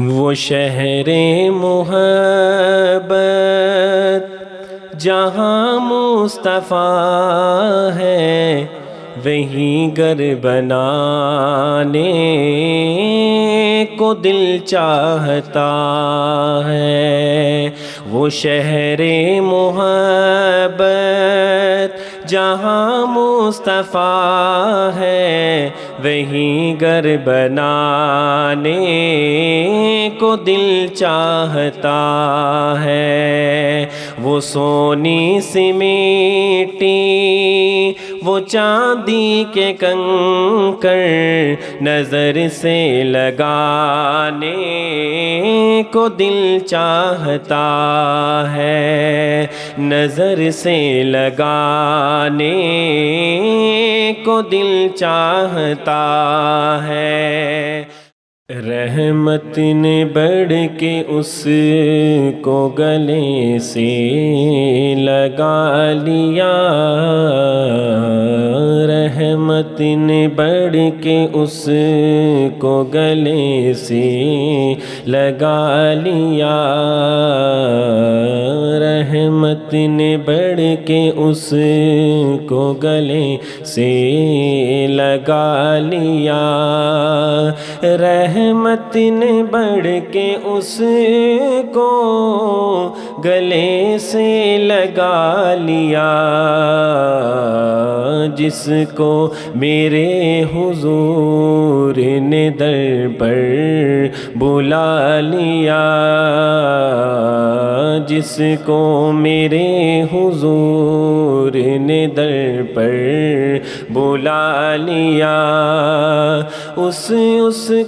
وہ شہر محبت جہاں مصطفیٰ ہے، وہیں گھر بنانے کو دل چاہتا ہے۔ وہ شہر محبت جہاں مصطفیٰ ہے، وہیں گھر بنانے کو دل چاہتا ہے۔ وہ سونی سی مٹی، وہ چاندی کے کنکر نظر سے لگانے کو دل چاہتا ہے، نظر سے لگانے کو دل چاہتا ہے۔ رحمت نے بڑھ کے اس کو گلے سے لگا لیا، رحمت نے بڑھ کے اس کو گلے سے لگا لیا، رحمت نے بڑھ کے اس کو گلے سے لگا لیا، رحمت نے بڑھ کے اس کو گلے سے لگا لیا، جس کو میرے حضور نے در پر بلا لیا، جس کو میرے حضور نے در پر بلا لیا، اس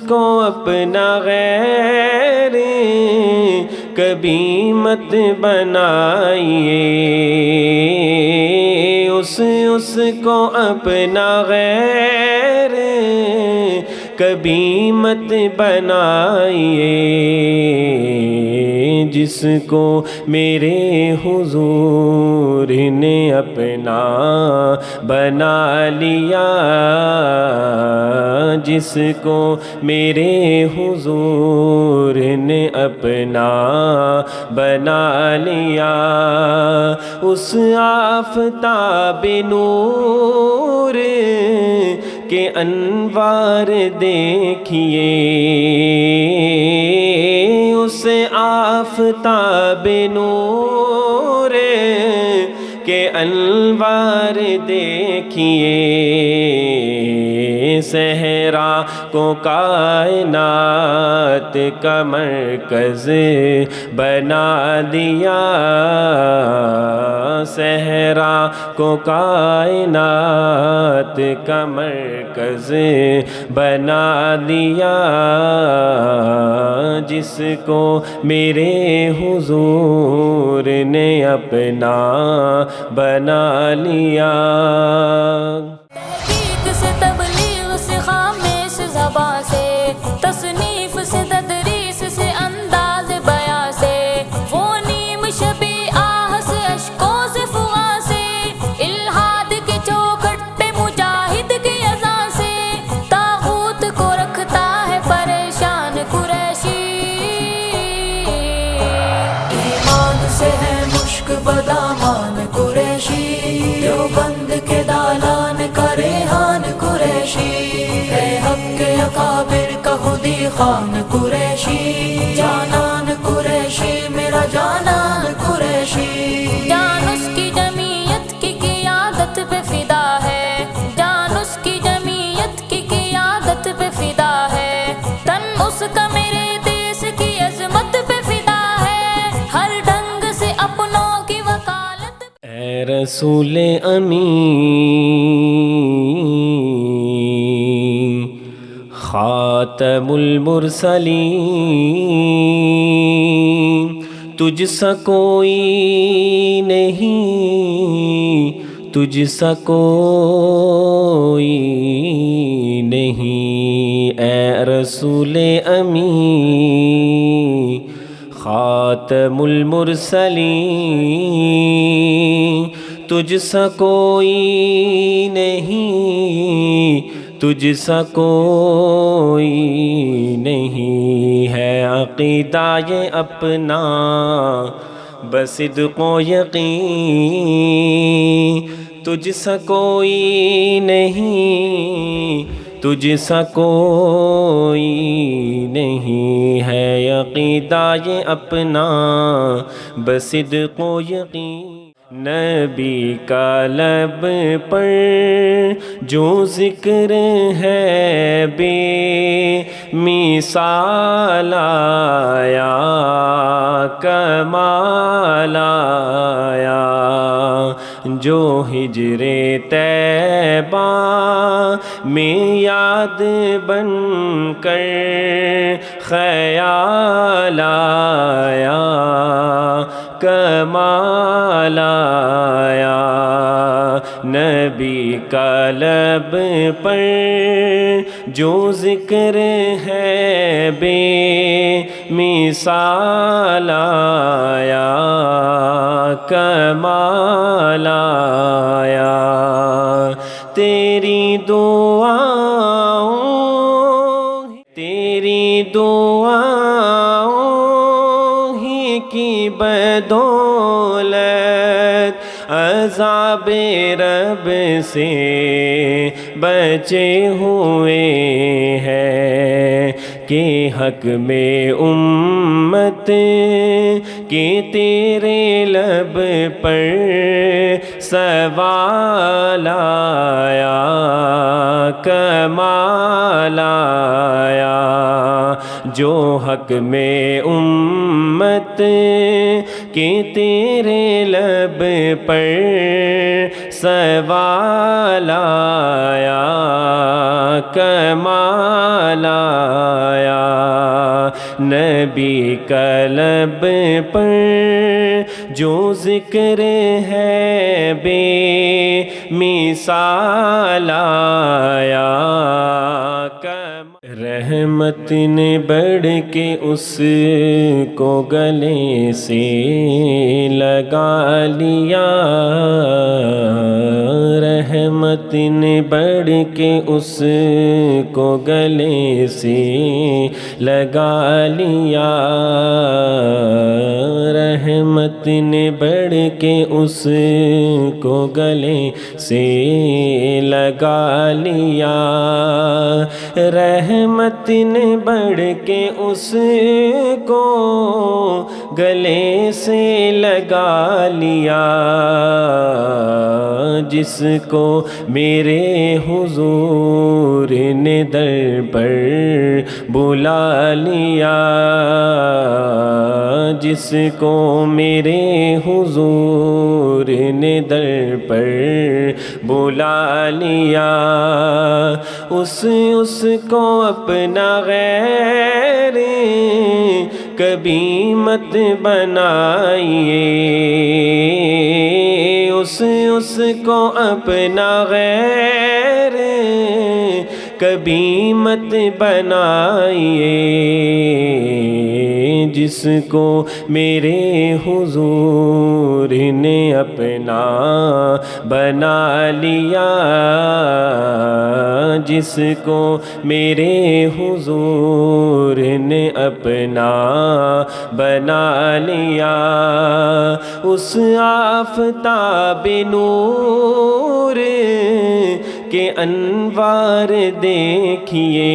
کو اپنا غیر کبھی مت بنائیے، اس کو اپنا غیر کبھی مت بنائیے، جس کو میرے حضور نے اپنا بنا لیا، جس کو میرے حضور نے اپنا بنا لیا، اس آفتاب نور کے انوار دیکھیے، اس آفتاب نور کے انوار دیکھیے، صحرا کو کائنات کا مرکز بنا دیا، صحرا کو کائنات کا مرکز بنا دیا، جس کو میرے حضور نے اپنا بنا لیا۔ تحقیق سے تبلیغ سے خاموش زباں سے، تصنیف سے تدریس سے انداز بیاں سے، وہ نیم شبی آہ سے اشکوں سے فغاں سے، الہاد کے چوکھٹ پہ مجاہد کی اذان سے، طاغوت کو رکھتا ہے پریشان قریشی، ایمان سے ہے مشک بدامان قریشی، دیوبند کے دالان کا ریحان قریشی، ہے حق کے اکابر کا خودی خان قریشی، جانان قریشی میرا جانان قریشی، جان اس کی جمعیت کی قیادت پہ فدا ہے، جان اس کی جمعیت کی قیادت پہ فدا ہے، تن اس کا میرے دیس کی عظمت پہ فدا ہے، ہر ڈنگ سے اپنوں کی وکالت۔ اے رسول امین، خاتم المرسلین، تجھ سا کوئی نہیں، تجھ سا کوئی نہیں، اے رسول امین، خاتم المرسلین، تجھ سا کوئی نہیں، تجھ سا کوئی نہیں ہے عقیدہ یہ اپنا بصدق و یقین تجھ سا کوئی نہیں تجھ سا کوئی نہیں ہے عقیدہ یہ اپنا بصدق و یقین نبی کا لب پر جو ذکر ہے بے مثال آیا کمال آیا جو ہجر طیبہ میں یاد بن کر خیال آیا کمال آیا نبی کا لب پر جو ذکر ہے بے مثال آیا کمال آیا تیری دعاؤں ہی کی بدولت عذاب رب سے بچے ہوئے ہیں کہ حق میں امت کہ تیرے لب پر سوال آیا کمال آیا جو حق میں امت کہ تیرے لب پر سوال آیا کمال آیا نبی کا لب پر جو ذکر ہے بے مثال آیا رحمت نے بڑھ کے اس کو گلے سے لگا لیا رحمت نے بڑھ کے اس کو گلے سے لگا لیا رحمت نے بڑھ کے اس کو گلے سے لگا لیا رحمت نے بڑھ کے اس کو گلے سے لگا لیا جس کو میرے حضور نے در پر بلا لیا جس کو میرے حضور نے در پر بلا لیا اس کو اپنا غیر کبھی مت بنائیے اس کو اپنا غیر کبھی مت بنائیے جس کو میرے حضور نے اپنا بنا لیا جس کو میرے حضور نے اپنا بنا لیا اس آفتاب نور کے انوار دیکھیے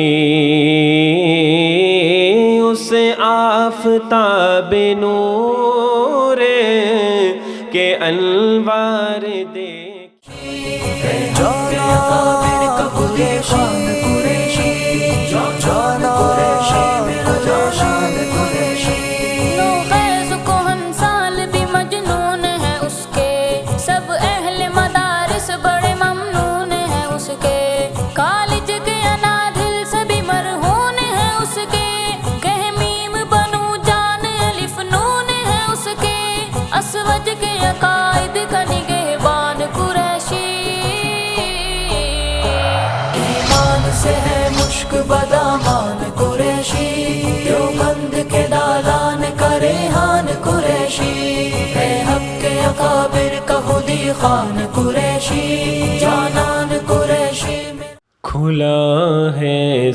اس آفتاب نور کے انوار دیکھیے بدامان قریشی دیوبند کے دالان کرے ہان قریشی ہے حق کے اکابر کا خودی خان قریشی جانان قریشی کھلا ہے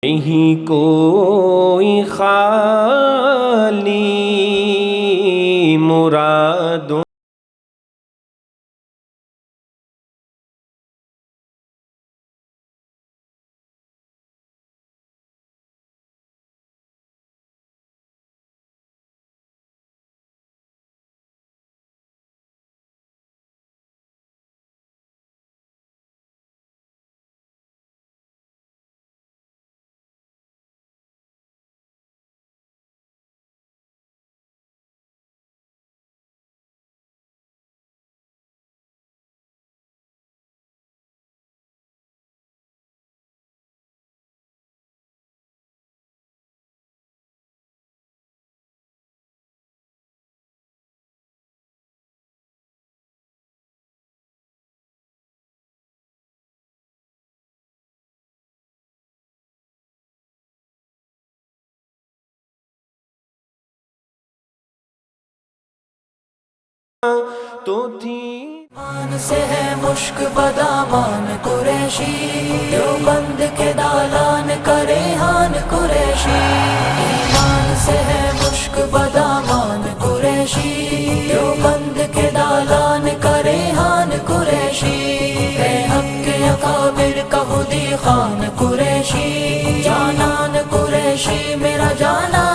نہیں کوئی خالی مرادوں تو تھی مان سے ہے مشک بدامان قریشی دیوبند کے دالان کا ریحان قریشی ایمان سے ہے مشک بدامان قریشی دیوبند کے دالان کا ریحان قریشی ہے حق اکابر کا خودی خان قریشی جانان قریشی میرا جانان